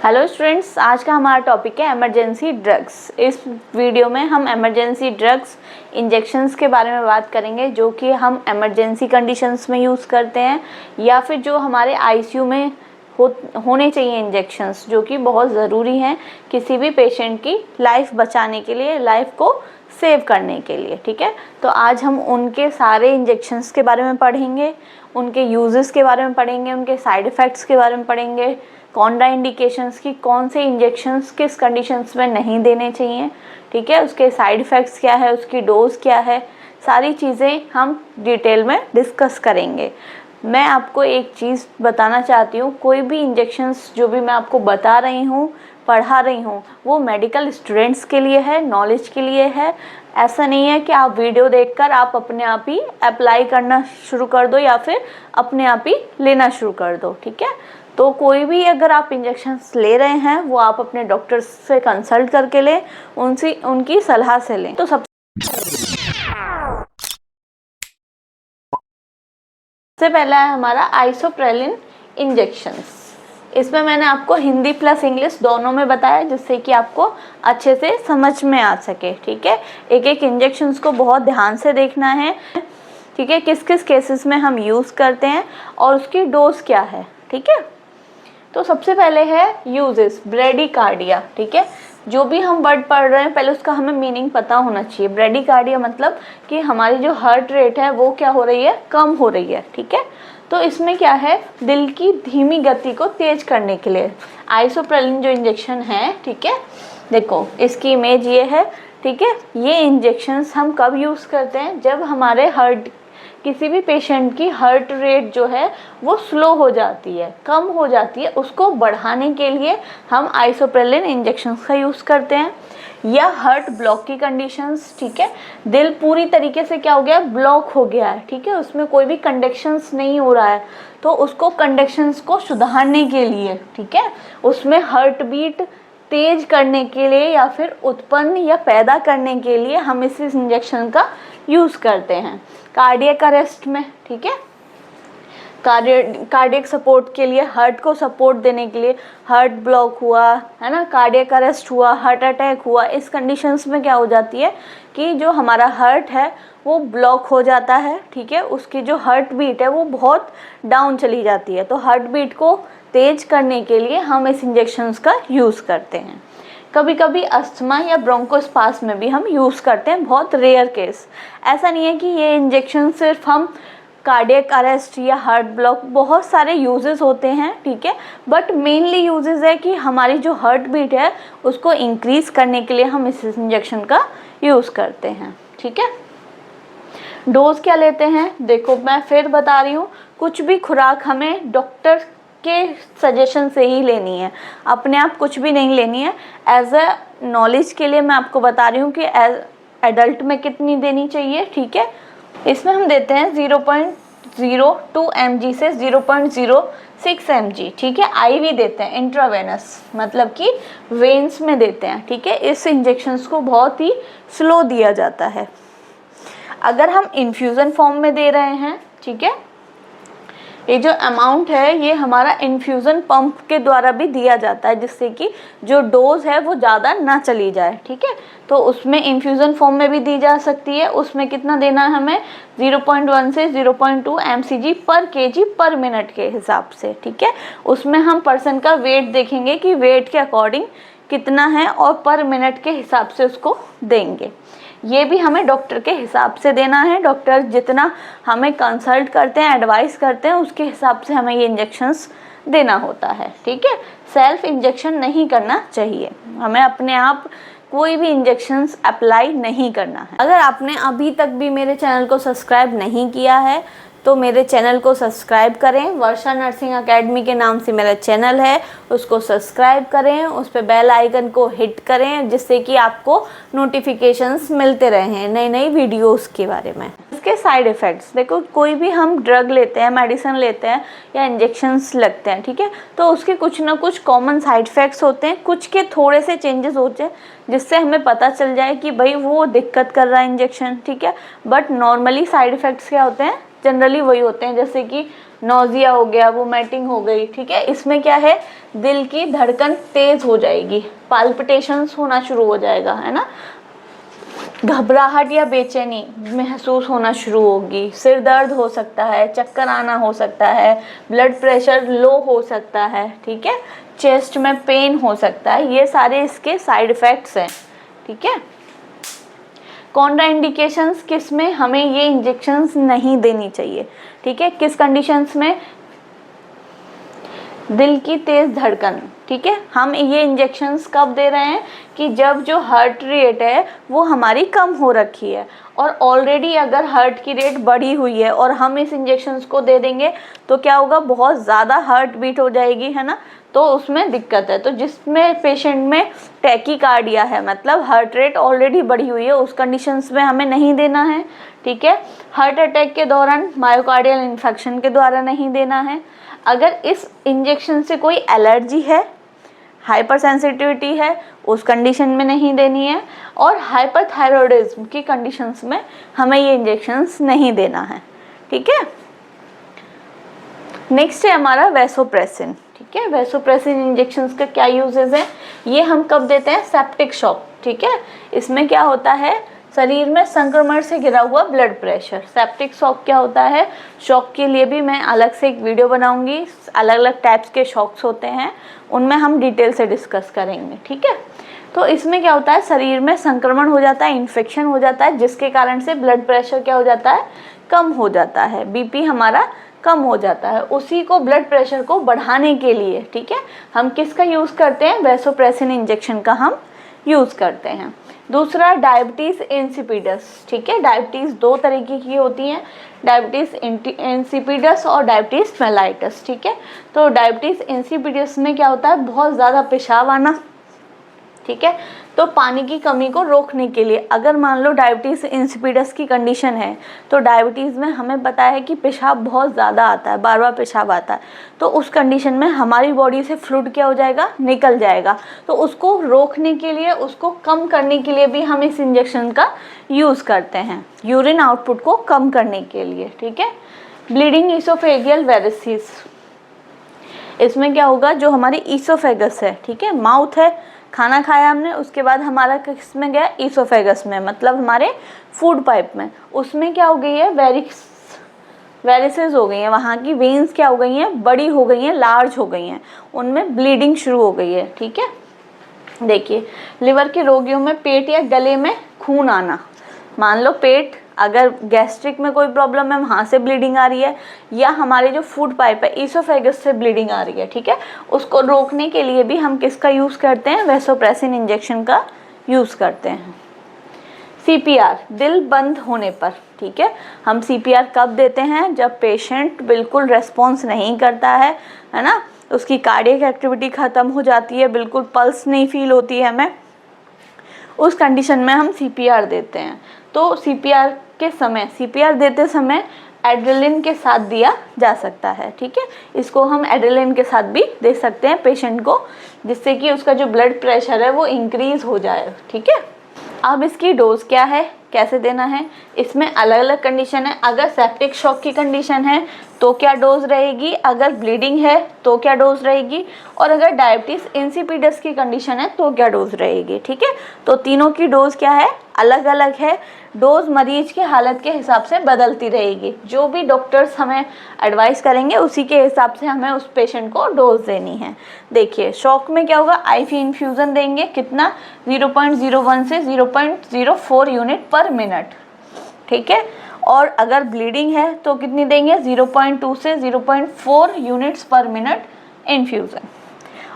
Hello students, आज का हमारा टॉपिक है इमरजेंसी ड्रग्स। इस वीडियो में हम इमरजेंसी ड्रग्स इंजेक्शंस के बारे में बात करेंगे, जो कि हम इमरजेंसी कंडीशंस में यूज़ करते हैं या फिर जो हमारे आईसीयू में होने चाहिए इंजेक्शंस, जो कि बहुत ज़रूरी हैं किसी भी पेशेंट की लाइफ बचाने के लिए, लाइफ को सेव करने के लिए। ठीक है, तो आज हम उनके सारे इंजेक्शंस के बारे में पढ़ेंगे, उनके यूजेस के बारे में पढ़ेंगे, उनके साइड इफ़ेक्ट्स के बारे में पढ़ेंगे, कॉन्ट्रा इंडिकेशंस की कौन से इंजेक्शंस किस कंडीशंस में नहीं देने चाहिए। ठीक है, उसके साइड इफ़ेक्ट्स क्या है, उसकी डोज क्या है, सारी चीज़ें हम डिटेल में डिस्कस करेंगे। मैं आपको एक चीज़ बताना चाहती हूँ, कोई भी इंजेक्शंस जो भी मैं आपको बता रही हूँ, पढ़ा रही हूँ, वो मेडिकल स्टूडेंट्स के लिए है, नॉलेज के लिए है। ऐसा नहीं है कि आप वीडियो देखकर आप अपने आप ही अप्लाई करना शुरू कर दो या फिर अपने आप ही लेना शुरू कर दो। ठीक है, तो कोई भी अगर आप इंजेक्शंस ले रहे हैं वो आप अपने डॉक्टर से कंसल्ट करके लें, उनकी सलाह से लें। तो सबसे पहला है हमारा आइसोप्रेलिन इंजेक्शंस। इसमें मैंने आपको हिंदी प्लस इंग्लिश दोनों में बताया, जिससे कि आपको अच्छे से समझ में आ सके। ठीक है, एक एक इंजेक्शंस को बहुत ध्यान से देखना है। ठीक है, किस किस केसेस में हम यूज़ करते हैं और उसकी डोज क्या है। ठीक है, तो सबसे पहले है यूजेस, ब्रेडिकार्डिया। ठीक है, जो भी हम वर्ड पढ़ रहे हैं पहले उसका हमें मीनिंग पता होना चाहिए। ब्रेडिकार्डिया मतलब कि हमारी जो हार्ट रेट है वो क्या हो रही है, कम हो रही है। ठीक है, तो इसमें क्या है, दिल की धीमी गति को तेज करने के लिए आइसोप्रेलिन जो इंजेक्शन है, ठीक है, देखो इसकी इमेज ये है। ठीक है, ये इंजेक्शंस हम कब यूज़ करते हैं, जब हमारे किसी भी पेशेंट की हार्ट रेट जो है वो स्लो हो जाती है, कम हो जाती है, उसको बढ़ाने के लिए हम आइसोप्रेलिन इंजेक्शंस का यूज़ करते हैं। या हार्ट ब्लॉक की कंडीशंस, ठीक है, दिल पूरी तरीके से क्या हो गया, ब्लॉक हो गया है। ठीक है, उसमें कोई भी कंडक्शंस नहीं हो रहा है, तो उसको कंडक्शंस को सुधारने के लिए, ठीक है, उसमें हार्ट बीट तेज करने के लिए या फिर उत्पन्न या पैदा करने के लिए हम इस इंजेक्शन का यूज़ करते हैं। कार्डियक अरेस्ट में, ठीक है, कार्डियक सपोर्ट के लिए, हार्ट को सपोर्ट देने के लिए, हार्ट ब्लॉक हुआ है ना, कार्डियक अरेस्ट हुआ, हार्ट अटैक हुआ, इस कंडीशंस में क्या हो जाती है कि जो हमारा हार्ट है वो ब्लॉक हो जाता है। ठीक है, उसकी जो हार्ट बीट है वो बहुत डाउन चली जाती है, तो हार्ट बीट को तेज करने के लिए हम इस इंजेक्शंस का यूज़ करते हैं। कभी कभी अस्थमा या ब्रोंकोस्पास में भी हम यूज़ करते हैं, बहुत रेयर केस। ऐसा नहीं है कि ये इंजेक्शन सिर्फ हम कार्डियक अरेस्ट या हार्ट ब्लॉक, बहुत सारे यूजेस होते हैं। ठीक है, बट मेनली यूजेस है कि हमारी जो हार्ट बीट है उसको इंक्रीज करने के लिए हम इस इंजेक्शन का यूज़ करते हैं। ठीक है, डोज क्या लेते हैं, देखो मैं फिर बता रही हूँ, कुछ भी खुराक हमें डॉक्टर के सजेशन से ही लेनी है, अपने आप कुछ भी नहीं लेनी है। एज अ नॉलेज के लिए मैं आपको बता रही हूँ कि एज एडल्ट में कितनी देनी चाहिए। ठीक है, इसमें हम देते हैं 0.02 mg से 0.06 mg। ठीक है, आईवी देते हैं, इंट्रावेनस मतलब कि वेन्स में देते हैं। ठीक है, इस इंजेक्शंस को बहुत ही स्लो दिया जाता है। अगर हम इन्फ्यूज़न फॉर्म में दे रहे हैं, ठीक है, ये जो अमाउंट है ये हमारा इन्फ्यूज़न पंप के द्वारा भी दिया जाता है, जिससे कि जो डोज है वो ज़्यादा ना चली जाए। ठीक है, तो उसमें इन्फ्यूज़न फॉर्म में भी दी जा सकती है। उसमें कितना देना है हमें, 0.1 से 0.2 mcg पर kg पर मिनट के हिसाब से। ठीक है, उसमें हम पर्सन का वेट देखेंगे कि वेट के अकॉर्डिंग कितना है और पर मिनट के हिसाब से उसको देंगे। ये भी हमें डॉक्टर के हिसाब से देना है, डॉक्टर जितना हमें कंसल्ट करते हैं, एडवाइस करते हैं, उसके हिसाब से हमें ये इंजेक्शंस देना होता है। ठीक है, सेल्फ इंजेक्शन नहीं करना चाहिए, हमें अपने आप कोई भी इंजेक्शंस अप्लाई नहीं करना है। अगर आपने अभी तक भी मेरे चैनल को सब्सक्राइब नहीं किया है तो मेरे चैनल को सब्सक्राइब करें। वर्षा नर्सिंग एकेडमी के नाम से मेरा चैनल है, उसको सब्सक्राइब करें, उस पर बेल आइकन को हिट करें, जिससे कि आपको नोटिफिकेशंस मिलते रहें नई नई वीडियोस के बारे में। इसके साइड इफ़ेक्ट्स देखो, कोई भी हम ड्रग लेते हैं, मेडिसिन लेते हैं या इंजेक्शंस लगते हैं, ठीक है, तो उसके कुछ ना कुछ कॉमन साइड इफ़ेक्ट्स होते हैं, कुछ के थोड़े से चेंजेस होते हैं जिससे हमें पता चल जाए कि भाई वो दिक्कत कर रहा है इंजेक्शन। ठीक है, बट नॉर्मली साइड इफ़ेक्ट्स क्या होते हैं, जनरली वही होते हैं, जैसे कि नोजिया हो गया, वोमिटिंग हो गई, ठीक है। इसमें क्या है, दिल की धड़कन तेज हो जाएगी, पाल्पिटेशंस होना शुरू हो जाएगा, है ना, घबराहट या बेचैनी महसूस होना शुरू होगी, सिर दर्द हो सकता है, चक्कर आना हो सकता है, ब्लड प्रेशर लो हो सकता है, ठीक है, चेस्ट में पेन हो सकता है। ये सारे इसके साइड इफ़ेक्ट्स हैं, ठीक है। कॉन्ट्राइंडिकेशंस किस में, हमें ये इंजेक्शंस नहीं देनी चाहिए, ठीक है। किस कंडीशंस में, दिल की तेज़ धड़कन, ठीक है। हम ये इंजेक्शंस कब दे रहे हैं कि जब जो हार्ट रेट है वो हमारी कम हो रखी है, और ऑलरेडी अगर हार्ट की रेट बढ़ी हुई है और हम इस इंजेक्शंस को दे देंगे तो क्या होगा, बहुत ज़्यादा हार्ट बीट हो जाएगी, है ना, तो उसमें दिक्कत है। तो जिसमें पेशेंट में टैकीकार्डिया है, मतलब हार्ट रेट ऑलरेडी बढ़ी हुई है, उस कंडीशंस में हमें नहीं देना है, ठीक है। हार्ट अटैक के दौरान, मायोकार्डियल इन्फेक्शन के द्वारा नहीं देना है। अगर इस इंजेक्शन से कोई एलर्जी है, हाइपर सेंसिटिविटी है, उस कंडीशन में नहीं देनी है, और हाइपरथायरॉयडिज्म की कंडीशंस में हमें ये इंजेक्शंस नहीं देना है, ठीक है। नेक्स्ट है हमारा वैसोप्रेसिन, ठीक है। वैसोप्रेसिन इंजेक्शंस का क्या यूजेस है, ये हम कब देते हैं, सेप्टिक शॉक, ठीक है। इसमें क्या होता है, शरीर में संक्रमण से घिरा हुआ ब्लड प्रेशर। सेप्टिक शॉक क्या होता है, शॉक के लिए भी मैं अलग से एक वीडियो बनाऊंगी, अलग अलग टाइप्स के शॉक्स होते हैं, उनमें हम डिटेल से डिस्कस करेंगे, ठीक है। तो इसमें क्या होता है, शरीर में संक्रमण हो जाता है, इन्फेक्शन हो जाता है, जिसके कारण से ब्लड प्रेशर क्या हो जाता है, कम हो जाता है, बीपी हमारा कम हो जाता है। उसी को, ब्लड प्रेशर को बढ़ाने के लिए, ठीक है, हम किसका यूज़ करते हैं, वैसोप्रेसिन इंजेक्शन का हम यूज़ करते हैं। दूसरा डायबिटीज़ इंसिपिडस, ठीक है। डायबिटीज़ दो तरीके की होती हैं, डायबिटीज़ इंसिपिडस और डायबिटीज़ मेलाइटस, ठीक है। तो डायबिटीज़ इंसिपिडस में क्या होता है, बहुत ज़्यादा पेशाब आना, ठीक है। तो पानी की कमी को रोकने के लिए, अगर मान लो डायबिटीज़ इंसिपिडस की कंडीशन है, तो डायबिटीज़ में हमें पता है कि पेशाब बहुत ज़्यादा आता है, बार बार पेशाब आता है, तो उस कंडीशन में हमारी बॉडी से फ्लूइड क्या हो जाएगा, निकल जाएगा। तो उसको रोकने के लिए, उसको कम करने के लिए भी हम इस इंजेक्शन का यूज़ करते हैं, यूरिन आउटपुट को कम करने के लिए, ठीक है। ब्लीडिंग ईसोफेगियल वेरिसिस, इसमें क्या होगा, जो हमारी ईसोफेगस है, ठीक है, माउथ है, खाना खाया हमने, उसके बाद हमारा किस में गया, ईसोफेगस में, मतलब हमारे फूड पाइप में, उसमें क्या हो गई है, वेरिसेस हो गई हैं, वहाँ की वेन्स क्या हो गई हैं, बड़ी हो गई हैं, लार्ज हो गई हैं, उनमें ब्लीडिंग शुरू हो गई है, ठीक है। देखिए, लिवर के रोगियों में पेट या गले में खून आना, मान लो पेट, अगर गैस्ट्रिक में कोई प्रॉब्लम है, वहाँ से ब्लीडिंग आ रही है, या हमारे जो फूड पाइप है, ईसोफेगस से ब्लीडिंग आ रही है, ठीक है, उसको रोकने के लिए भी हम किसका यूज़ करते हैं, वैसोप्रेसिन इंजेक्शन का यूज़ करते हैं। CPR, दिल बंद होने पर, ठीक है, हम CPR कब देते हैं, जब पेशेंट बिल्कुल रेस्पॉन्स नहीं करता है ना, उसकी कार्डियक एक्टिविटी ख़त्म हो जाती है, बिल्कुल पल्स नहीं फील होती है हमें, उस कंडीशन में हम CPR देते हैं। तो CPR के समय, CPR देते समय एड्रेलिन के साथ दिया जा सकता है, ठीक है। इसको हम एड्रेलिन के साथ भी दे सकते हैं पेशेंट को, जिससे कि उसका जो ब्लड प्रेशर है वो इंक्रीज़ हो जाए, ठीक है। अब इसकी डोज क्या है, कैसे देना है, इसमें अलग अलग कंडीशन है। अगर सेप्टिक शॉक की कंडीशन है तो क्या डोज रहेगी, अगर ब्लीडिंग है तो क्या डोज रहेगी, और अगर डायबिटीज़ इंसिपिडस की कंडीशन है तो क्या डोज रहेगी, ठीक है। तो तीनों की डोज क्या है, अलग अलग है। डोज मरीज की हालत के हिसाब से बदलती रहेगी, जो भी डॉक्टर्स हमें एडवाइस करेंगे उसी के हिसाब से हमें उस पेशेंट को डोज देनी है। देखिए, शॉक में क्या होगा, IV इन्फ्यूज़न देंगे, कितना, 0.01 से 0.04 यूनिट पर मिनट, ठीक है। और अगर ब्लीडिंग है तो कितनी देंगे, 0.2 से 0.4 यूनिट्स पर मिनट इन्फ्यूज़न।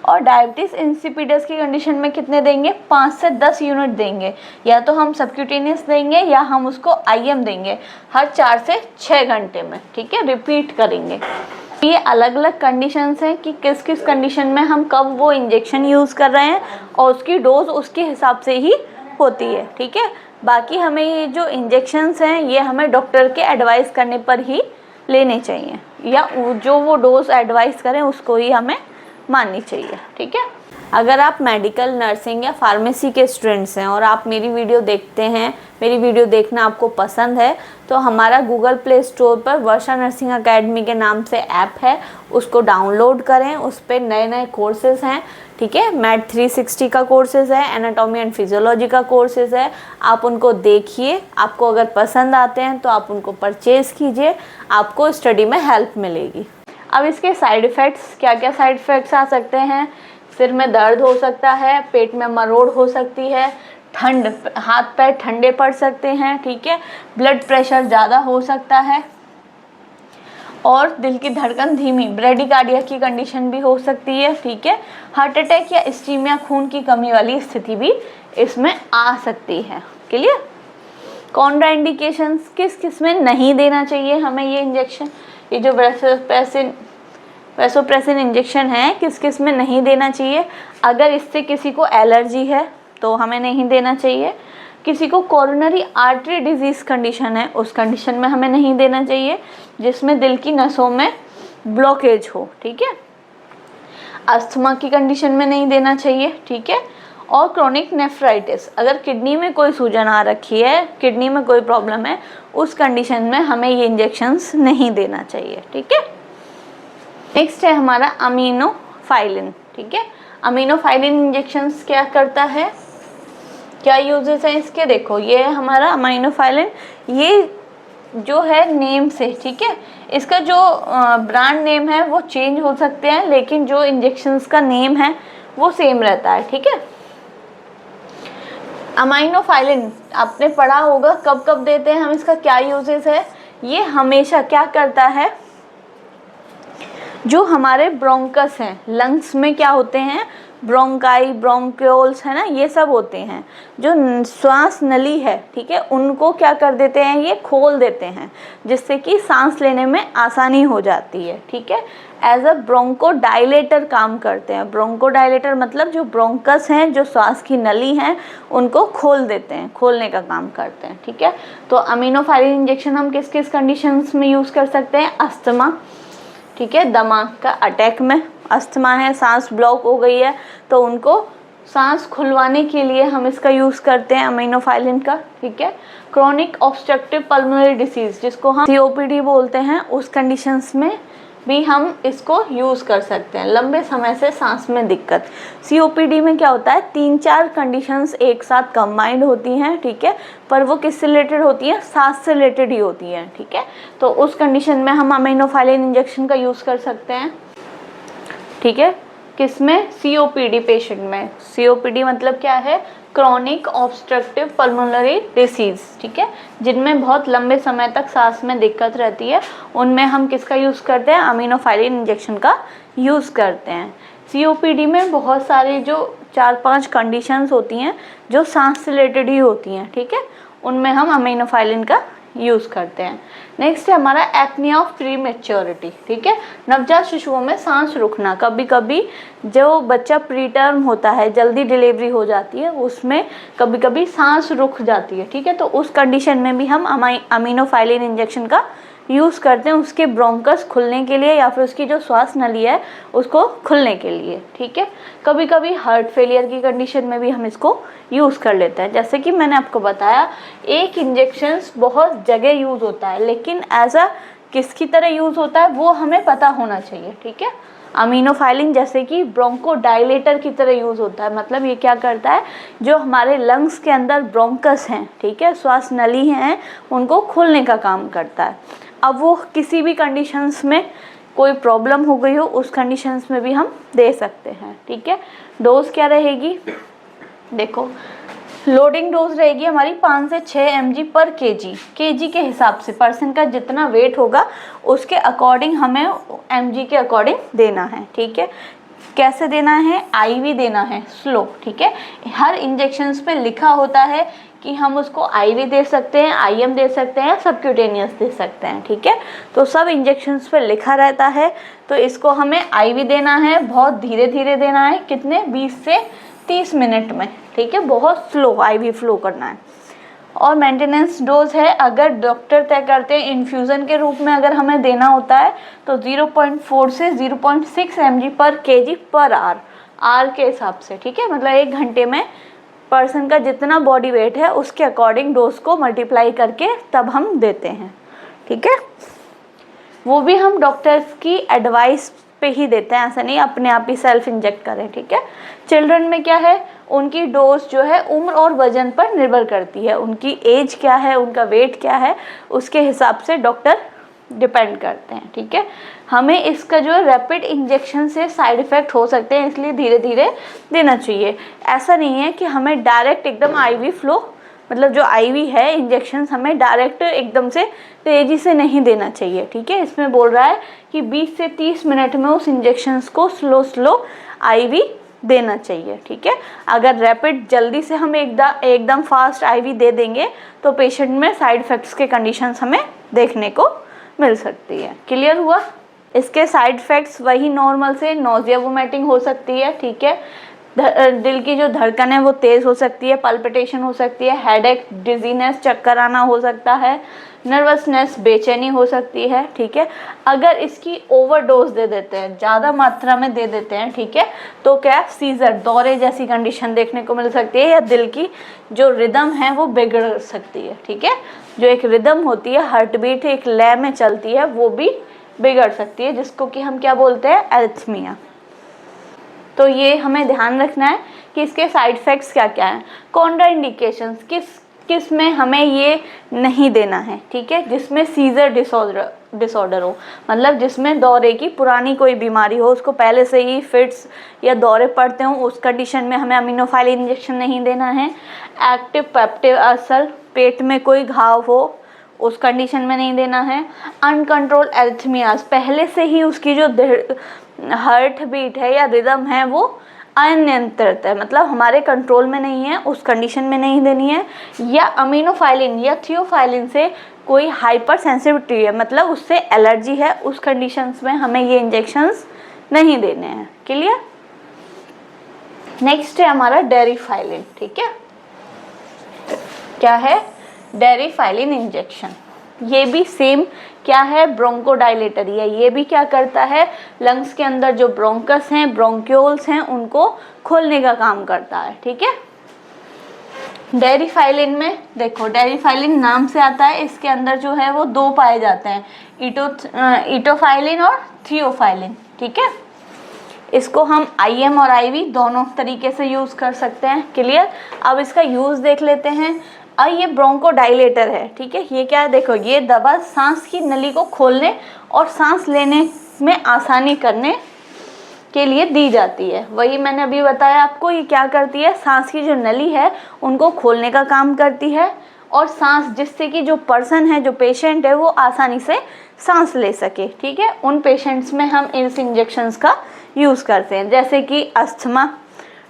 और डायबिटीज़ इंसिपिडस की कंडीशन में कितने देंगे, 5 से 10 यूनिट देंगे, या तो हम सबक्यूटेनियस देंगे या हम उसको IM देंगे, हर 4 से 6 घंटे में, ठीक है, रिपीट करेंगे। ये अलग अलग कंडीशंस हैं कि किस किस कंडीशन में हम कब वो इंजेक्शन यूज़ कर रहे हैं, और उसकी डोज उसके हिसाब से ही होती है, ठीक है। बाकी हमें ये जो इंजेक्शंस हैं ये हमें डॉक्टर के एडवाइस करने पर ही लेने चाहिए, या जो वो डोज एडवाइस करें उसको ही हमें माननी चाहिए, ठीक है। अगर आप मेडिकल, नर्सिंग या फार्मेसी के स्टूडेंट्स हैं और आप मेरी वीडियो देखते हैं, मेरी वीडियो देखना आपको पसंद है, तो हमारा गूगल प्ले स्टोर पर वर्षा नर्सिंग एकेडमी के नाम से ऐप है, उसको डाउनलोड करें। उस पर नए नए कोर्सेज़ हैं, ठीक है। मैथ 360 का कोर्सेज़ है, एनाटॉमी एंड फिजियोलॉजी का कोर्सेज़ है। आप उनको देखिए, आपको अगर पसंद आते हैं तो आप उनको परचेज़ कीजिए, आपको स्टडी में हेल्प मिलेगी। अब इसके साइड इफ़ेक्ट्स, क्या क्या साइड इफ़ेक्ट्स आ सकते हैं? सिर में दर्द हो सकता है, पेट में मरोड़ हो सकती है, ठंड, हाथ पैर ठंडे पड़ सकते हैं, ठीक है। ब्लड प्रेशर ज़्यादा हो सकता है और दिल की धड़कन धीमी, ब्रेडिकार्डिया की कंडीशन भी हो सकती है, ठीक है। हार्ट अटैक या इस्कीमिया, खून की कमी वाली स्थिति भी इसमें आ सकती है। क्लियर? कॉन्ट्राइंडिकेशंस, किस किस में नहीं देना चाहिए हमें ये इंजेक्शन, ये जो वैसोप्रेसिन इंजेक्शन है, किस किस में नहीं देना चाहिए? अगर इससे किसी को एलर्जी है तो हमें नहीं देना चाहिए। किसी को कोरोनरी आर्टरी डिजीज़ कंडीशन है, उस कंडीशन में हमें नहीं देना चाहिए, जिसमें दिल की नसों में ब्लॉकेज हो, ठीक है। अस्थमा की कंडीशन में नहीं देना चाहिए, ठीक है। और क्रोनिक नेफ्राइटिस, अगर किडनी में कोई सूजन आ रखी है, किडनी में कोई प्रॉब्लम है, उस कंडीशन में हमें ये इंजेक्शंस नहीं देना चाहिए, ठीक है। नेक्स्ट है हमारा अमीनोफाइलिन, ठीक है। अमीनोफाइलिन इंजेक्शंस क्या करता है, क्या यूजेस हैं इसके? देखो, ये है हमारा अमीनोफाइलिन, ये जो है नेम से, ठीक है। इसका जो ब्रांड नेम है वो चेंज हो सकते हैं, लेकिन जो इंजेक्शंस का नेम है वो सेम रहता है, ठीक है। अमीनोफाइलिन आपने पढ़ा होगा, कब कब देते हैं हम, इसका क्या यूजेस है? ये हमेशा क्या करता है, जो हमारे ब्रोंकस हैं, लंग्स में क्या होते हैं, ब्रोंकाई, ब्रोंक्योल्स, है ना, ये सब होते हैं, जो श्वास नली है, ठीक है, उनको क्या कर देते हैं, ये खोल देते हैं, जिससे कि सांस लेने में आसानी हो जाती है, ठीक है। एज अ ब्रोंकोडाइलेटर काम करते हैं। ब्रोंकोडाइलेटर मतलब जो ब्रोंकस हैं, जो श्वास की नली हैं, उनको खोल देते हैं, खोलने का काम करते हैं, ठीक है। तो अमीनोफाइलिन इंजेक्शन हम किस किस कंडीशंस में यूज़ कर सकते हैं? अस्थमा, ठीक है, दमा का अटैक में, अस्थमा है, सांस ब्लॉक हो गई है, तो उनको सांस खुलवाने के लिए हम इसका यूज़ करते हैं अमीनोफाइलिन का, ठीक है। क्रोनिक ऑब्स्ट्रक्टिव पल्मोनरी डिसीज़, जिसको हम COPD बोलते हैं, उस कंडीशंस में भी हम इसको यूज़ कर सकते हैं। लंबे समय से सांस में दिक्कत, COPD में क्या होता है, 3-4 कंडीशंस एक साथ कंबाइंड होती हैं, ठीक है, पर वो किससे रिलेटेड होती हैं? सांस से रिलेटेड ही होती हैं, ठीक है। तो उस कंडीशन में हम अमीनोफाइलिन इंजेक्शन का यूज़ कर सकते हैं, ठीक है। किसमें? COPD पेशेंट में। COPD मतलब क्या है? क्रॉनिक ऑब्स्ट्रक्टिव पल्मोनरी डिसीज़, ठीक है, जिनमें बहुत लंबे समय तक सांस में दिक्कत रहती है, उनमें हम किसका यूज़ करते हैं? अमीनोफाइलिन इंजेक्शन का यूज़ करते हैं। COPD में बहुत सारे जो 4-5 कंडीशंस होती हैं जो सांस से रिलेटेड ही होती हैं, ठीक है, उनमें हम अमीनोफाइलिन का यूज़ करते हैं। नेक्स्ट है हमारा एपनिया ऑफ प्री मैच्योरिटी, ठीक है, नवजात शिशुओं में सांस रुकना। कभी कभी जो बच्चा प्री टर्म होता है, जल्दी डिलीवरी हो जाती है, उसमें कभी कभी सांस रुक जाती है, ठीक है, तो उस कंडीशन में भी हम अमीनोफाइलिन इंजेक्शन का यूज़ करते हैं, उसके ब्रोंकस खुलने के लिए या फिर उसकी जो श्वास नली है उसको खुलने के लिए, ठीक है। कभी कभी हार्ट फेलियर की कंडीशन में भी हम इसको यूज़ कर लेते हैं। जैसे कि मैंने आपको बताया, एक इंजेक्शन बहुत जगह यूज़ होता है, लेकिन एज अ किसकी तरह यूज़ होता है वो हमें पता होना चाहिए, ठीक है। अमीनोफाइलिन जैसे कि ब्रोंकोडाइलेटर की तरह यूज़ होता है, मतलब ये क्या करता है, जो हमारे लंग्स के अंदर ब्रोंकस हैं, ठीक है, श्वास नली हैं, उनको खोलने का काम करता है। अब वो किसी भी कंडीशंस में कोई प्रॉब्लम हो गई हो, उस कंडीशंस में भी हम दे सकते हैं, ठीक है। डोज क्या रहेगी? देखो, लोडिंग डोज रहेगी हमारी 5 से 6 mg पर kg के हिसाब से, पर्सन का जितना वेट होगा उसके अकॉर्डिंग हमें mg के अकॉर्डिंग देना है, ठीक है। कैसे देना है? IV देना है, स्लो, ठीक है। हर इंजेक्शंस पे लिखा होता है कि हम उसको IV दे सकते हैं, IM दे सकते हैं, सबक्यूटेनियस दे सकते हैं, ठीक है। तो सब इंजेक्शंस पे लिखा रहता है, तो इसको हमें IV देना है, बहुत धीरे धीरे देना है, कितने? 20 से 30 मिनट में, ठीक है, बहुत स्लो IV फ्लो करना है। और मेंटेनेंस डोज है, अगर डॉक्टर तय करते हैं इन्फ्यूज़न के रूप में अगर हमें देना होता है तो 0.4 से 0.6 mg पर kg पर आवर, आर के हिसाब से, ठीक है, मतलब 1 घंटे में पर्सन का जितना बॉडी वेट है उसके अकॉर्डिंग डोज को मल्टीप्लाई करके तब हम देते हैं, ठीक है। वो भी हम डॉक्टर्स की एडवाइस पे ही देते हैं, ऐसा नहीं अपने आप ही सेल्फ इंजेक्ट करें, ठीक है। चिल्ड्रन में क्या है, उनकी डोज जो है उम्र और वजन पर निर्भर करती है, उनकी एज क्या है, उनका वेट क्या है, उसके हिसाब से डॉक्टर डिपेंड करते हैं, ठीक है। हमें इसका जो है रैपिड इंजेक्शन से साइड इफ़ेक्ट हो सकते हैं, इसलिए धीरे धीरे देना चाहिए। ऐसा नहीं है कि हमें डायरेक्ट एकदम आईवी फ्लो, मतलब जो आईवी है इंजेक्शन हमें डायरेक्ट एकदम से तेज़ी से नहीं देना चाहिए, ठीक है। इसमें बोल रहा है कि 20 से 30 मिनट में उस इंजेक्शंस को स्लो आईवी देना चाहिए, ठीक है। अगर रैपिड जल्दी से हम एकदम फास्ट आईवी दे देंगे तो पेशेंट में साइड इफ़ेक्ट्स के कंडीशंस हमें देखने को मिल सकती है। क्लियर हुआ? इसके साइड इफ़ेक्ट्स वही नॉर्मल से नोजिया वोमिटिंग हो सकती है, ठीक है। दिल की जो धड़कन है वो तेज़ हो सकती है, पल्पिटेशन हो सकती है, हेडेक, डिजीनेस, चक्कर आना हो सकता है, नर्वसनेस, बेचैनी हो सकती है, ठीक है। अगर इसकी ओवरडोज दे देते हैं, ज़्यादा मात्रा में दे देते हैं, ठीक है, तो क्या सीजर, दौरे जैसी कंडीशन देखने को मिल सकती है, या दिल की जो रिदम है वो बिगड़ सकती है, ठीक है। जो एक रिदम होती है, हार्ट बीट एक लय में चलती है, वो भी बिगड़ सकती है, जिसको कि हम क्या बोलते हैं, एरिथमिया। तो ये हमें ध्यान रखना है कि इसके साइड इफ़ेक्ट्स क्या क्या हैं। कॉन्ट्रा इंडिकेशंस, किस में हमें ये नहीं देना है, ठीक है। जिसमें सीजर डिसऑर्डर हो, मतलब जिसमें दौरे की पुरानी कोई बीमारी हो, उसको पहले से ही फिट्स या दौरे पड़ते हों, उस कंडीशन में हमें अमीनोफाइलिन इंजेक्शन नहीं देना है। एक्टिव पेप्टिक अल्सर, पेट में कोई घाव हो, उस कंडीशन में नहीं देना है। अनकंट्रोल्ड एरिथमियाज, पहले से ही उसकी जो हार्ट बीट है या रिदम है वो अनियंत्रित है, मतलब हमारे कंट्रोल में नहीं है, उस कंडीशन में नहीं देनी है। या अमीनोफाइलिन या थियोफाइलिन से कोई हाइपर सेंसिटिविटी है, मतलब उससे एलर्जी है, उस कंडीशंस में हमें ये इंजेक्शंस नहीं देने हैं। क्लियर? नेक्स्ट है हमारा डेरिफाइलिन, ठीक है। क्या है? Deriphyllin injection. ये भी सेम क्या है, ब्रोंकोडाइलेटर है। ये भी क्या करता है, लंग्स के अंदर जो ब्रोंकस हैं, ब्रोंक्यूल्स हैं, उनको खोलने का काम करता है, ठीक है। डेरिफाइलिन में देखो, डेरिफाइलिन नाम से आता है, इसके अंदर जो है वो 2 पाए जाते हैं, इटोफाइलिन और थियोफाइलिन, ठीक है। इसको हम आईएम और आईवी दोनों तरीके से यूज़ कर सकते हैं। क्लियर? अब इसका यूज़ देख लेते हैं। ये ब्रोंकोडाइलेटर है, ठीक है। ये क्या है, देखो, ये दवा सांस की नली को खोलने और सांस लेने में आसानी करने के लिए दी जाती है। वही मैंने अभी बताया आपको, ये क्या करती है, सांस की जो नली है उनको खोलने का काम करती है, और सांस, जिससे कि जो पर्सन है, जो पेशेंट है, वो आसानी से सांस ले सके, ठीक है। उन पेशेंट्स में हम इस इंजेक्शंस का यूज़ करते हैं, जैसे कि अस्थमा,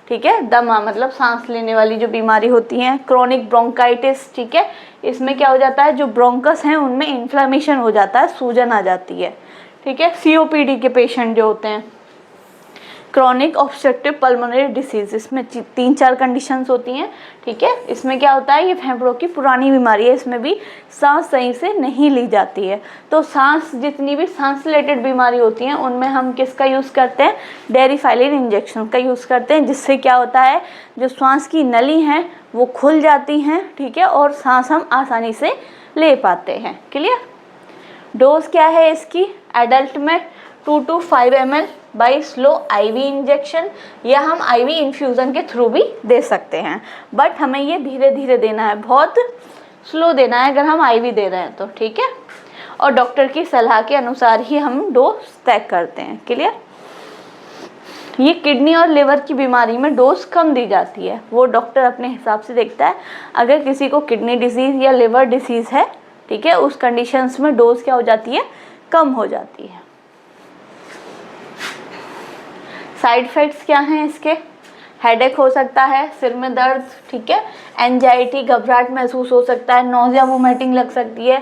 ठीक है, दमा मतलब सांस लेने वाली जो बीमारी होती है, क्रोनिक ब्रोंकाइटिस, ठीक है। इसमें क्या हो जाता है, जो ब्रोंकस हैं उनमें इन्फ्लेमेशन हो जाता है, सूजन आ जाती है, ठीक है। सीओपीडी के पेशेंट जो होते हैं, क्रॉनिक ऑब्स्ट्रक्टिव पल्मोनरी डिसीज, इसमें 3-4 कंडीशंस होती हैं, ठीक है। इसमें क्या होता है, ये फेफड़ों की पुरानी बीमारी है, इसमें भी सांस सही से नहीं ली जाती है। तो सांस, जितनी भी सांस रिलेटेड बीमारी होती हैं उनमें हम किसका यूज़ करते हैं, डेरिफाइलिन इंजेक्शन का यूज़ करते हैं, जिससे क्या होता है, जो सांस की नली हैं वो खुल जाती हैं, ठीक है, और सांस हम आसानी से ले पाते हैं। क्लियर? डोज क्या है इसकी, एडल्ट में 2 to 5 ml by slow IV injection, या हम आईवी इन्फ्यूज़न के थ्रू भी दे सकते हैं, बट हमें ये धीरे धीरे देना है, बहुत स्लो देना है अगर हम आईवी दे रहे हैं तो, ठीक है। और डॉक्टर की सलाह के अनुसार ही हम डोज तय करते हैं। क्लियर? ये किडनी और लिवर की बीमारी में डोज कम दी जाती है, वो डॉक्टर अपने हिसाब से देखता है। अगर किसी को किडनी डिसीज़ या लिवर डिसीज़ है, ठीक है, उस कंडीशंस में डोज क्या हो जाती है, कम हो जाती है। साइड इफ़ेक्ट्स क्या हैं इसके, हेडेक हो सकता है, सिर में दर्द, ठीक है, एंजाइटी, घबराहट महसूस हो सकता है, नोजिया वोमिटिंग लग सकती है,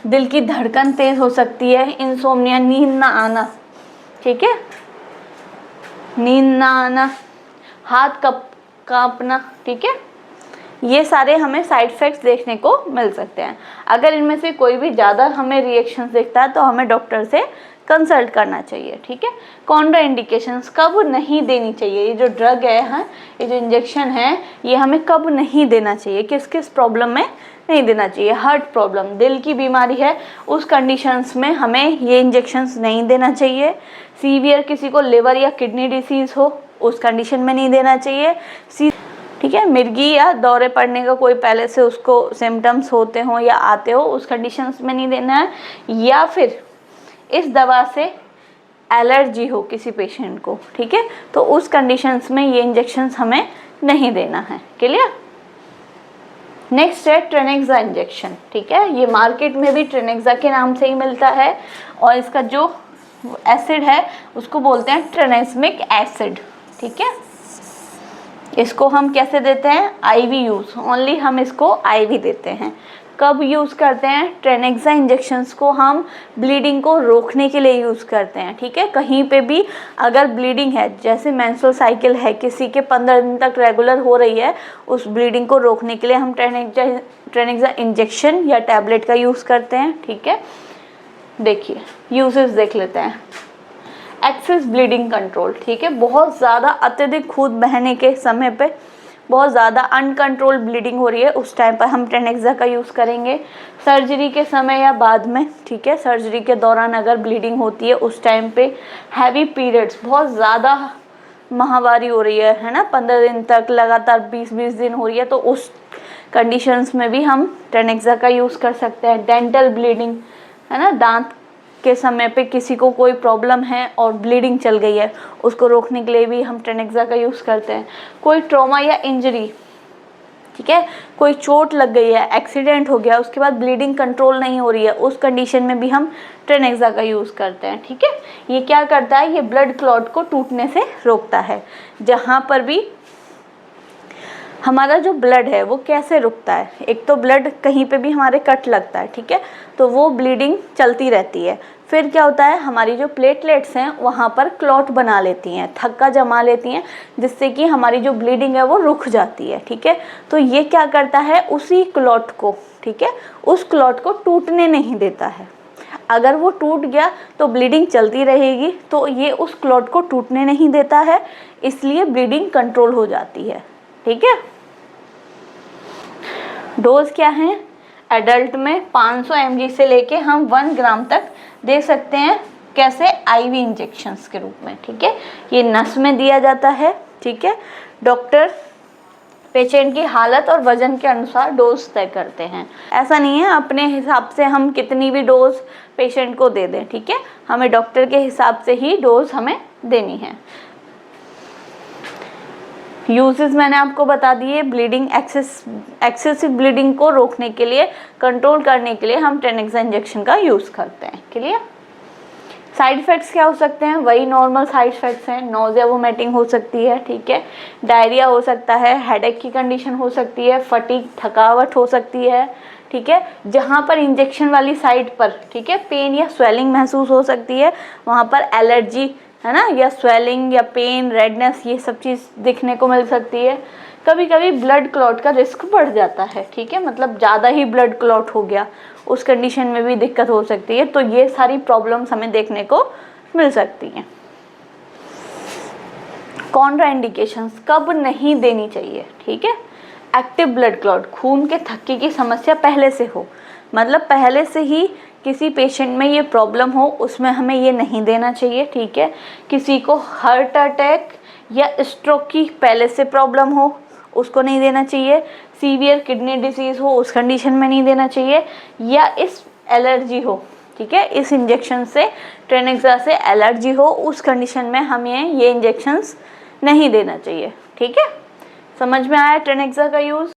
दिल की धड़कन तेज़ हो सकती है, इंसोम्निया, नींद ना आना, ठीक है, नींद ना आना, हाथ कांपना, ठीक है। ये सारे हमें साइड इफ़ेक्ट्स देखने को मिल सकते हैं। अगर इनमें से कोई भी ज़्यादा हमें रिएक्शंस दिखता है तो हमें डॉक्टर से कंसल्ट करना चाहिए, ठीक है। कॉन्ट्रा इंडिकेशंस कब नहीं देनी चाहिए, ये जो ड्रग है, हाँ, ये जो इंजेक्शन है, ये हमें कब नहीं देना चाहिए, किस किस प्रॉब्लम में नहीं देना चाहिए। हार्ट प्रॉब्लम, दिल की बीमारी है, उस कंडीशंस में हमें ये इंजेक्शंस नहीं देना चाहिए। सीवियर किसी को लिवर या किडनी डिसीज़ हो, उस कंडीशन में नहीं देना चाहिए, ठीक है। मिर्गी या दौरे पड़ने का कोई पहले से उसको सिम्टम्स होते हों या आते हो, उस कंडीशंस में नहीं देना है। या फिर इस दवा से एलर्जी हो किसी पेशेंट को, ठीक है, तो उस कंडीशंस में ये इंजेक्शंस हमें नहीं देना है। क्लियर। नेक्स्ट है ट्रेनेक्सा इंजेक्शन, ठीक है। ये मार्केट में भी ट्रेनेक्सा के नाम से ही मिलता है और इसका जो एसिड है उसको बोलते हैं ट्रेनेस्मिक एसिड, ठीक है। इसको हम कैसे देते हैं, आईवी यूज़, ओनली हम इसको आईवी देते हैं। कब यूज़ करते हैं, ट्रेनेक्सा इंजेक्शंस को हम ब्लीडिंग को रोकने के लिए यूज़ करते हैं, ठीक है। कहीं पे भी अगर ब्लीडिंग है, जैसे मेंस्ट्रुअल साइकिल है किसी के 15 दिन तक रेगुलर हो रही है, उस ब्लीडिंग को रोकने के लिए हम ट्रेनेक्सा इंजेक्शन या टैबलेट का यूज़ करते हैं, ठीक है। देखिए यूजेस देख लेते हैं। एक्सेस ब्लीडिंग कंट्रोल, ठीक है, बहुत ज़्यादा अत्यधिक खून बहने के समय पे, बहुत ज़्यादा अनकंट्रोल ब्लीडिंग हो रही है, उस टाइम पर हम ट्रेनेक्सा का यूज़ करेंगे। सर्जरी के समय या बाद में, ठीक है, सर्जरी के दौरान अगर ब्लीडिंग होती है उस टाइम पे, हैवी पीरियड्स, बहुत ज़्यादा माहवारी हो रही है ना, 15 दिन तक लगातार 20-20 दिन हो रही है, तो उस कंडीशंस में भी हम ट्रेनेक्सा का यूज़ कर सकते हैं। डेंटल ब्लीडिंग, है ना, दांत के समय पे किसी को कोई प्रॉब्लम है और ब्लीडिंग चल गई है, उसको रोकने के लिए भी हम ट्रेनेक्सा का यूज़ करते हैं। कोई ट्रॉमा या इंजरी, ठीक है, कोई चोट लग गई है, एक्सीडेंट हो गया, उसके बाद ब्लीडिंग कंट्रोल नहीं हो रही है, उस कंडीशन में भी हम ट्रेनेक्सा का यूज़ करते हैं, ठीक है। ये क्या करता है, ये ब्लड क्लॉट को टूटने से रोकता है। जहाँ पर भी हमारा जो ब्लड है वो कैसे रुकता है, एक तो ब्लड कहीं पे भी हमारे कट लगता है, ठीक है, तो वो ब्लीडिंग चलती रहती है। फिर क्या होता है, हमारी जो प्लेटलेट्स हैं वहाँ पर क्लॉट बना लेती हैं, थक्का जमा लेती हैं, जिससे कि हमारी जो ब्लीडिंग है वो रुक जाती है, ठीक है। तो ये क्या करता है, उसी क्लॉट को, ठीक है, उस क्लॉट को टूटने नहीं देता है। अगर वो टूट गया तो ब्लीडिंग चलती रहेगी, तो ये उस क्लॉट को टूटने नहीं देता है, इसलिए ब्लीडिंग कंट्रोल हो जाती है, ठीक है। डोज क्या है, एडल्ट में 500 mg से लेके हम 1 ग्राम तक दे सकते हैं। कैसे, आईवी इंजेक्शंस के रूप में, ठीक है। ये नस में दिया जाता है, ठीक है। डॉक्टर पेशेंट की हालत और वजन के अनुसार डोज तय करते हैं। ऐसा नहीं है अपने हिसाब से हम कितनी भी डोज पेशेंट को दे दें, ठीक है, हमें डॉक्टर के हिसाब से ही डोज हमें देनी है। यूजेस मैंने आपको बता दिए। ब्लीडिंग, एक्सेसिव ब्लीडिंग को रोकने के लिए, कंट्रोल करने के लिए हम ट्रेनेक्सा इंजेक्शन का यूज़ करते हैं। क्लियर। साइड इफ़ेक्ट्स क्या हो सकते हैं, वही नॉर्मल साइड इफ़ेक्ट्स हैं। नोज़िया, वोमिटिंग हो सकती है, ठीक है, डायरिया हो सकता है, हेडेक की कंडीशन हो सकती है, फटीग, थकावट हो सकती है, ठीक है। जहाँ पर इंजेक्शन वाली साइड पर, ठीक है, पेन या स्वेलिंग महसूस हो सकती है, वहाँ पर एलर्जी, है ना, या स्वेलिंग या पेन, रेडनेस, ये सब चीज़ दिखने को मिल सकती है। कभी कभी ब्लड क्लॉट का रिस्क बढ़ जाता है, ठीक है, मतलब ज़्यादा ही ब्लड क्लॉट हो गया, उस कंडीशन में भी दिक्कत हो सकती है। तो ये सारी प्रॉब्लम्स हमें देखने को मिल सकती हैं। कॉन्ट्रा इंडिकेशंस कब नहीं देनी चाहिए, ठीक है। एक्टिव ब्लड क्लॉट, खून के थक्के की समस्या पहले से हो, मतलब पहले से ही किसी पेशेंट में ये प्रॉब्लम हो, उसमें हमें ये नहीं देना चाहिए, ठीक है। किसी को हार्ट अटैक या स्ट्रोक की पहले से प्रॉब्लम हो, उसको नहीं देना चाहिए। सीवियर किडनी डिसीज़ हो, उस कंडीशन में नहीं देना चाहिए। या इस एलर्जी हो, ठीक है, इस इंजेक्शन से, ट्रेनेक्सा से एलर्जी हो, उस कंडीशन में हमें ये इंजेक्शंस नहीं देना चाहिए, ठीक है। समझ में आया ट्रेनेक्सा का यूज़।